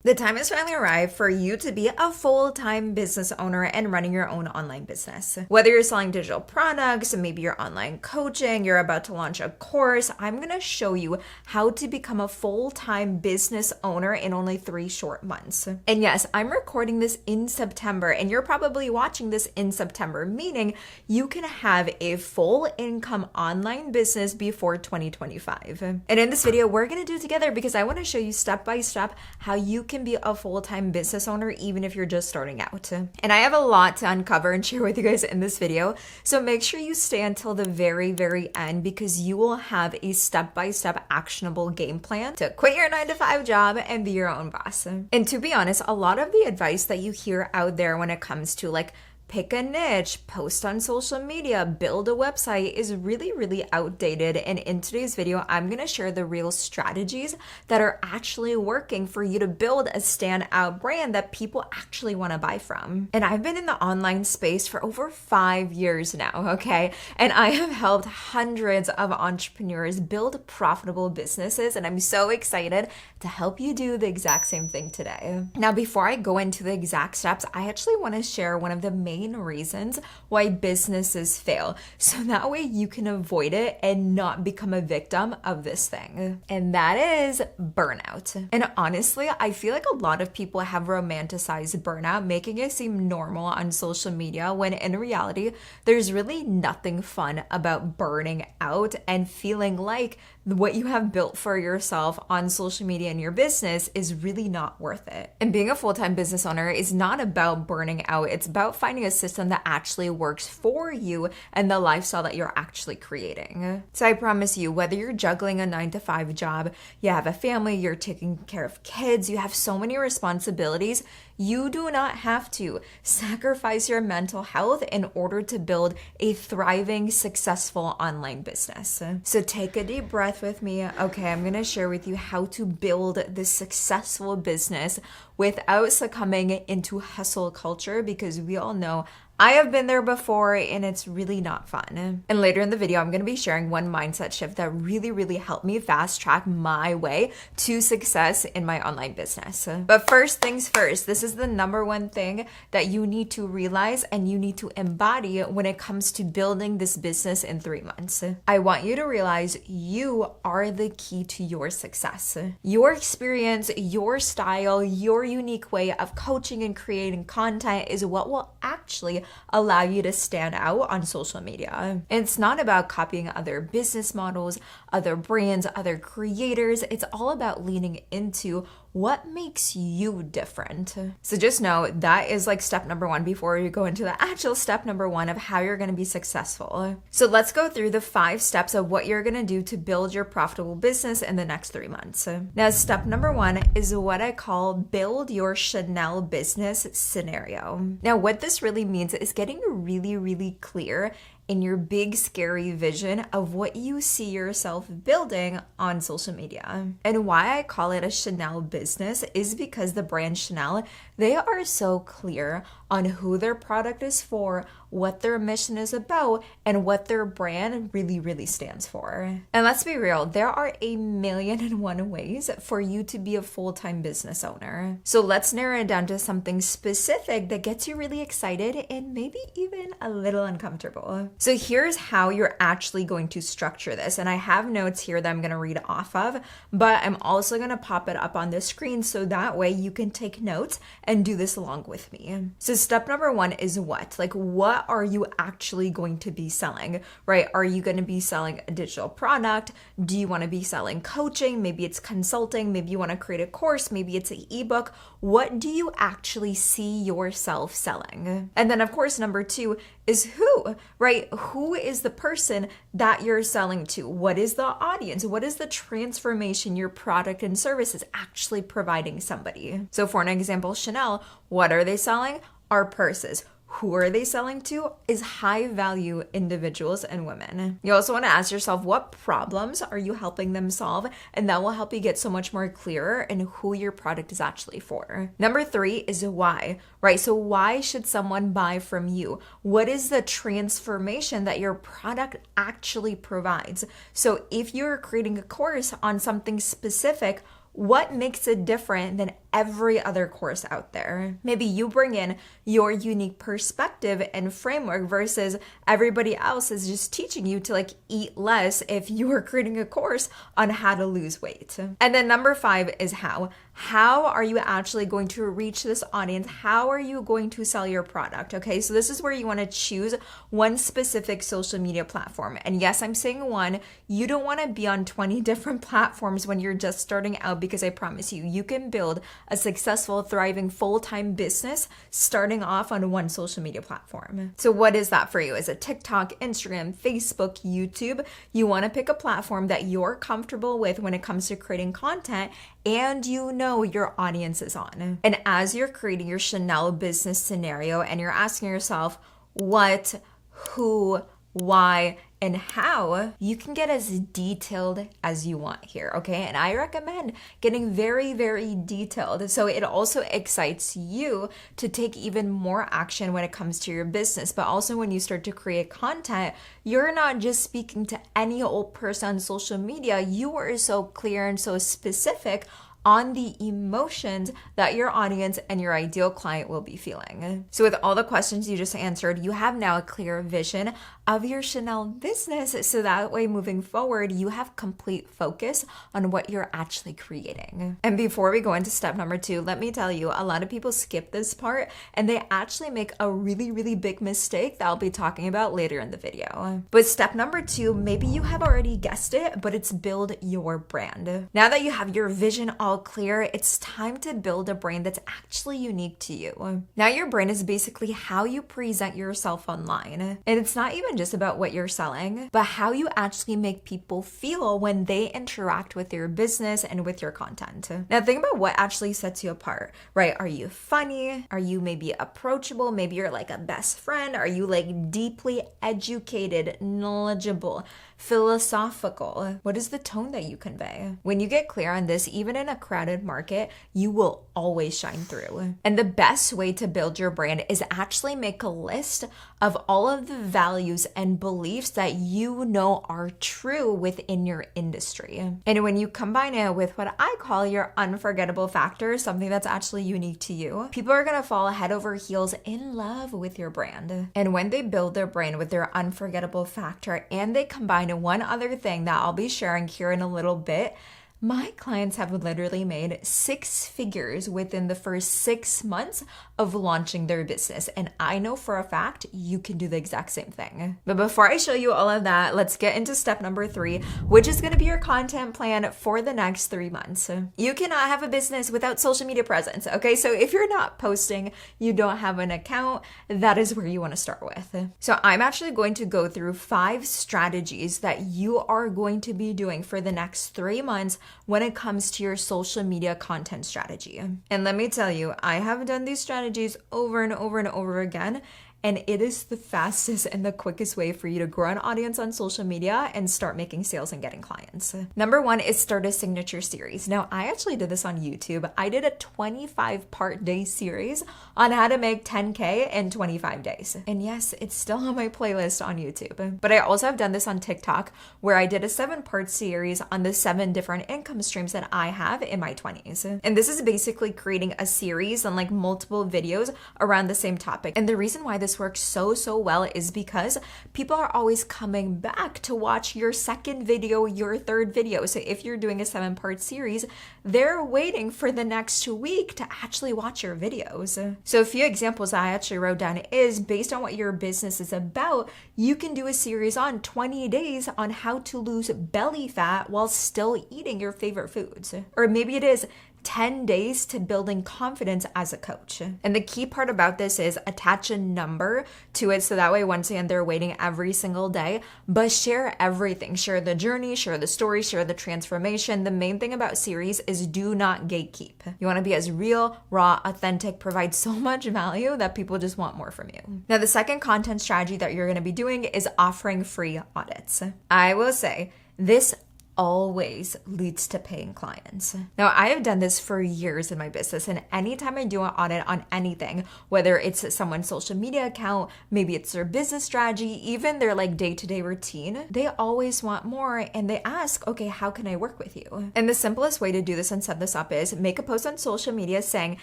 The time has finally arrived for you to be a full-time business owner and running your own online business. Whether you're selling digital products, maybe you're online coaching, you're about to launch a course, I'm going to show you how to become a full-time business owner in only 3 short months. And yes, I'm recording this in September, and you're probably watching this in September, meaning you can have a full income online business before 2025. And in this video, we're going to do it together because I want to show you step by step how you can be a full-time business owner even if you're just starting out. And I have a lot to uncover and share with you guys in this video, so make sure you stay until the very end because you will have a step-by-step actionable game plan to quit your 9-to-5 job and be your own boss. And to be honest, a lot of the advice that you hear out there when it comes to like pick a niche, post on social media, build a website is really outdated. And in today's video, I'm going to share the real strategies that are actually working for you to build a standout brand that people actually want to buy from. And I've been in the online space for over 5 years now, okay? And I have helped hundreds of entrepreneurs build profitable businesses. And I'm so excited to help you do the exact same thing today. Now, before I go into the exact steps, I actually want to share one of the main reasons why businesses fail, so that way you can avoid it and not become a victim of this thing. And that is burnout. And honestly, I feel like a lot of people have romanticized burnout, making it seem normal on social media, when in reality, there's really nothing fun about burning out and feeling like what you have built for yourself on social media and your business is really not worth it. And being a full-time business owner is not about burning out. It's about finding a system that actually works for you and the lifestyle that you're actually creating. So I promise you, whether you're juggling a 9-to-5 job, you have a family, you're taking care of kids, you have so many responsibilities, you do not have to sacrifice your mental health in order to build a thriving, successful online business. So take a deep breath with me. Okay, I'm going to share with you how to build this successful business without succumbing into hustle culture, because we all know I have been there before and it's really not fun. And later in the video, I'm going to be sharing one mindset shift that really helped me fast track my way to success in my online business. But first things first, this is the number one thing that you need to realize and you need to embody when it comes to building this business in 3 months. I want you to realize you are the key to your success. Your experience, your style, your unique way of coaching and creating content is what will actually allow you to stand out on social media. It's not about copying other business models, other brands, other creators. It's all about leaning into what makes you different. So just know that is like step number 1 before you go into the actual step number 1 of how you're going to be successful. So let's go through the 5 steps of what you're going to do to build your profitable business in the next 3 months. Now, step number 1 is what I call build your Chanel business scenario. Now, what this really means is getting really clear in your big scary vision of what you see yourself building on social media. And why I call it a Chanel business is because the brand Chanel, they are so clear on who their product is for, what their mission is about, and what their brand really stands for. And let's be real, there are 1,000,001 ways for you to be a full-time business owner. So let's narrow it down to something specific that gets you really excited and maybe even a little uncomfortable. So here's how you're actually going to structure this. And I have notes here that I'm going to read off of, but I'm also going to pop it up on the screen so that way you can take notes and do this along with me. So step number 1 is what? Like, what are you actually going to be selling, right? Are you going to be selling a digital product? Do you want to be selling coaching? Maybe it's consulting. Maybe you want to create a course. Maybe it's an ebook. What do you actually see yourself selling? And then of course, number 2 is who, right? Who is the person that you're selling to? What is the audience? What is the transformation your product and service is actually providing somebody? So for an example, Chanel, what are they selling? Are purses. Who are they selling to? Is high value individuals and women. You also want to ask yourself, what problems are you helping them solve? And that will help you get so much more clearer in who your product is actually for. Number 3 is why, right? So why should someone buy from you? What is the transformation that your product actually provides? So if you're creating a course on something specific, what makes it different than every other course out there. Maybe you bring in your unique perspective and framework versus everybody else is just teaching you to like eat less if you are creating a course on how to lose weight. And then number 5 is how. How are you actually going to reach this audience? How are you going to sell your product? Okay, so this is where you want to choose one specific social media platform. And yes, I'm saying one. You don't want to be on 20 different platforms when you're just starting out, because I promise you, you can build a successful, thriving, full-time business starting off on one social media platform. So what is that for you? Is it TikTok, Instagram, Facebook, YouTube? You want to pick a platform that you're comfortable with when it comes to creating content and you know your audience is on. And as you're creating your Chanel business scenario and you're asking yourself what, who, why, and how, you can get as detailed as you want here, okay? And I recommend getting very, very detailed. So it also excites you to take even more action when it comes to your business. But also when you start to create content, you're not just speaking to any old person on social media. You are so clear and so specific on the emotions that your audience and your ideal client will be feeling. So with all the questions you just answered, you have now a clear vision of your Chanel business. So that way moving forward, you have complete focus on what you're actually creating. And before we go into step number 2, let me tell you, a lot of people skip this part and they actually make a really, really big mistake that I'll be talking about later in the video. But step number 2, maybe you have already guessed it, but it's build your brand. Now that you have your vision all clear, it's time to build a brand that's actually unique to you. Now your brand is basically how you present yourself online. And it's not even just about what you're selling, but how you actually make people feel when they interact with your business and with your content. Now think about what actually sets you apart, right? Are you funny? Are you maybe approachable? Maybe you're like a best friend. Are you like deeply educated, knowledgeable, philosophical? What is the tone that you convey? When you get clear on this, even in a crowded market, you will always shine through. And the best way to build your brand is actually make a list of all of the values and beliefs that you know are true within your industry. And when you combine it with what I call your unforgettable factor, something that's actually unique to you, people are going to fall head over heels in love with your brand. And when they build their brand with their unforgettable factor and they combine one other thing that I'll be sharing here in a little bit, my clients have literally made 6 figures within the first 6 months of launching their business. And I know for a fact you can do the exact same thing. But before I show you all of that, let's get into step number 3, which is going to be your content plan for the next 3 months. You cannot have a business without social media presence, okay? So if you're not posting, you don't have an account, that is where you want to start with. So I'm actually going to go through 5 strategies that you are going to be doing for the next 3 months when it comes to your social media content strategy. And let me tell you, I have done these strategies over and over and over again, and it is the fastest and the quickest way for you to grow an audience on social media and start making sales and getting clients. Number 1 is start a signature series. Now, I actually did this on YouTube. I did a 25-part day series on how to make 10K in 25 days. And yes, it's still on my playlist on YouTube. But I also have done this on TikTok, where I did a 7-part series on the 7 different income streams that I have in my 20s. And this is basically creating a series on like multiple videos around the same topic. And the reason why this works so well is because people are always coming back to watch your second video, your third video. So if you're doing a 7-part series, they're waiting for the next week to actually watch your videos. So a few examples I actually wrote down is based on what your business is about, you can do a series on 20 days on how to lose belly fat while still eating your favorite foods. Or maybe it is 10 days to building confidence as a coach. And the key part about this is attach a number to it, so that way once again they're waiting every single day, but share everything. Share the journey, share the story, share the transformation. The main thing about series is do not gatekeep. You want to be as real, raw, authentic, provide so much value that people just want more from you. Now the second content strategy that you're going to be doing is offering free audits. I will say this always leads to paying clients. Now, I have done this for years in my business, and anytime I do an audit on anything, whether it's someone's social media account, maybe it's their business strategy, even their like day-to-day routine, they always want more and they ask, okay, how can I work with you? And the simplest way to do this and set this up is make a post on social media saying,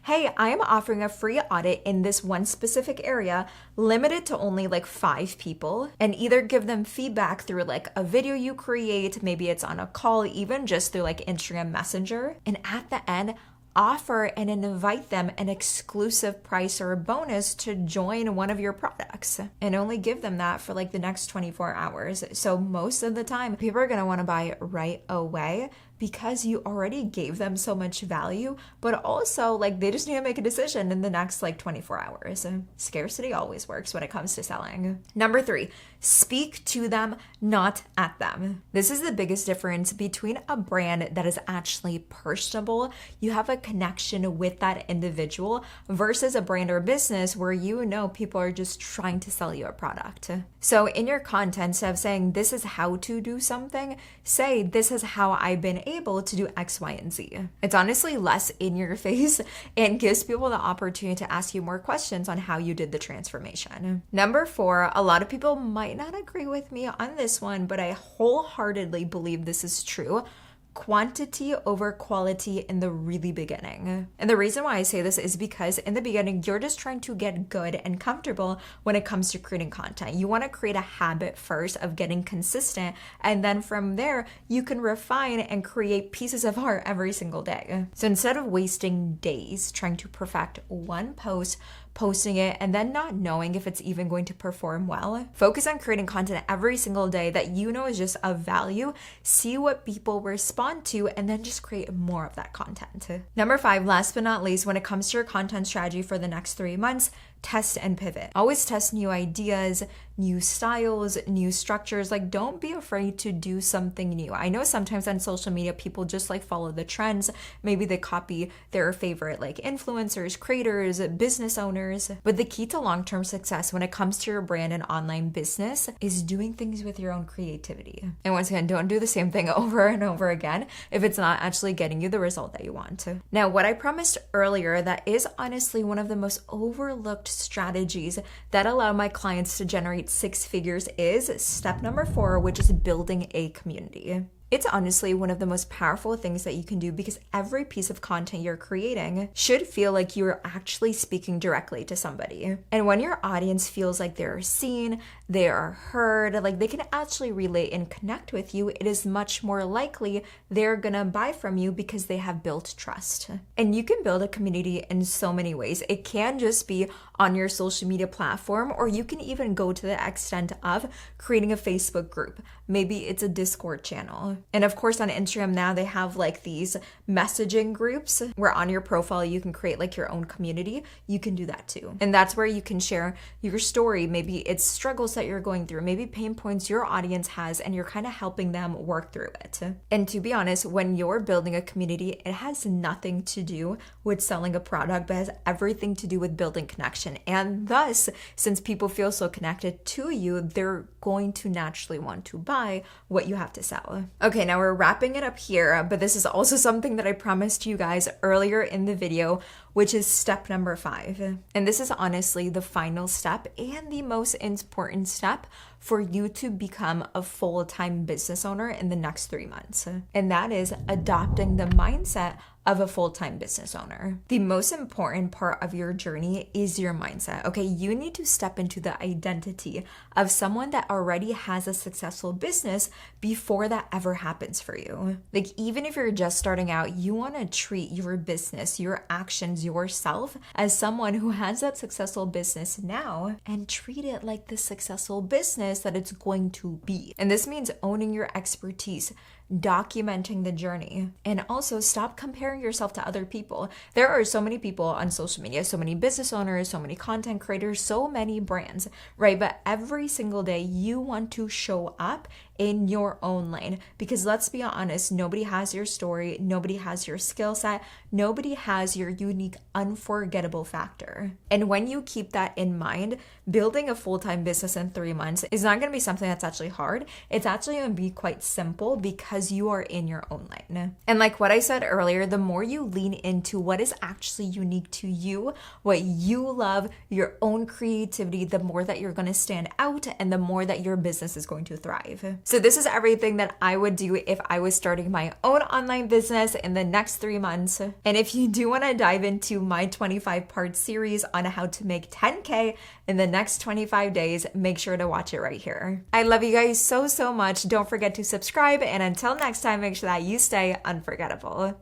hey, I am offering a free audit in this one specific area, limited to only like 5 people, and either give them feedback through like a video you create, maybe it's on a call, even just through like Instagram Messenger. And at the end, offer and invite them an exclusive price or a bonus to join one of your products, and only give them that for like the next 24 hours. So most of the time, people are going to want to buy right away because you already gave them so much value, but also like they just need to make a decision in the next like 24 hours. Scarcity always works when it comes to selling. Number 3, speak to them, not at them. This is the biggest difference between a brand that is actually personable, you have a connection with that individual, versus a brand or business where you know people are just trying to sell you a product. So in your content, instead of saying this is how to do something, say this is how I've been able to do X, Y, and Z. It's honestly less in your face and gives people the opportunity to ask you more questions on how you did the transformation. Number 4, a lot of people might not agree with me on this one, but I wholeheartedly believe this is true. Quantity over quality in the really beginning. And the reason why I say this is because in the beginning, you're just trying to get good and comfortable when it comes to creating content. You want to create a habit first of getting consistent, and then from there, you can refine and create pieces of art every single day. So instead of wasting days trying to perfect one post, posting it, and then not knowing if it's even going to perform well, focus on creating content every single day that you know is just of value, see what people respond to, and then just create more of that content. Number 5, last but not least, when it comes to your content strategy for the next 3 months, test and pivot. Always test new ideas, new styles, new structures. Like, don't be afraid to do something new. I know sometimes on social media, people just like follow the trends. Maybe they copy their favorite like influencers, creators, business owners. But the key to long-term success when it comes to your brand and online business is doing things with your own creativity. And once again, don't do the same thing over and over again if it's not actually getting you the result that you want. Now, what I promised earlier, that is honestly one of the most overlooked strategies that allow my clients to generate 6 figures is step number 4, which is building a community. It's honestly one of the most powerful things that you can do, because every piece of content you're creating should feel like you're actually speaking directly to somebody. And when your audience feels like they're seen, they are heard, like they can actually relate and connect with you, it is much more likely they're gonna buy from you because they have built trust. And you can build a community in so many ways. It can just be on your social media platform, or you can even go to the extent of creating a Facebook group. Maybe it's a Discord channel. And of course on Instagram now they have like these messaging groups where on your profile you can create like your own community. You can do that too. And that's where you can share your story. Maybe it's struggles that you're going through, maybe pain points your audience has, and you're kind of helping them work through it. And to be honest, when you're building a community, it has nothing to do with selling a product, but has everything to do with building connection. And thus, since people feel so connected to you, they're going to naturally want to buy what you have to sell. Okay, now we're wrapping it up here, but this is also something that I promised you guys earlier in the video, which is step number 5. And this is honestly the final step and the most important step for you to become a full-time business owner in the next 3 months. And that is adopting the mindset of a full-time business owner. The most important part of your journey is your mindset. Okay, you need to step into the identity of someone that already has a successful business before that ever happens for you. Like, even if you're just starting out, you want to treat your business, your actions, yourself as someone who has that successful business now, and treat it like the successful business that it's going to be. And this means owning your expertise, documenting the journey, and also stop comparing yourself to other people. There are so many people on social media, so many business owners, so many content creators, so many brands, right? But every single day you want to show up in your own lane, because let's be honest, nobody has your story, nobody has your skill set, nobody has your unique unforgettable factor. And when you keep that in mind, building a full-time business in 3 months is not going to be something that's actually hard. It's actually going to be quite simple, because because you are in your own lane. And like what I said earlier, the more you lean into what is actually unique to you, what you love, your own creativity, the more that you're going to stand out and the more that your business is going to thrive. So this is everything that I would do if I was starting my own online business in the next 3 months. And if you do want to dive into my 25-part series on how to make 10K in the next 25 days, make sure to watch it right here. I love you guys so much. Don't forget to subscribe, and until next time, make sure that you stay unforgettable.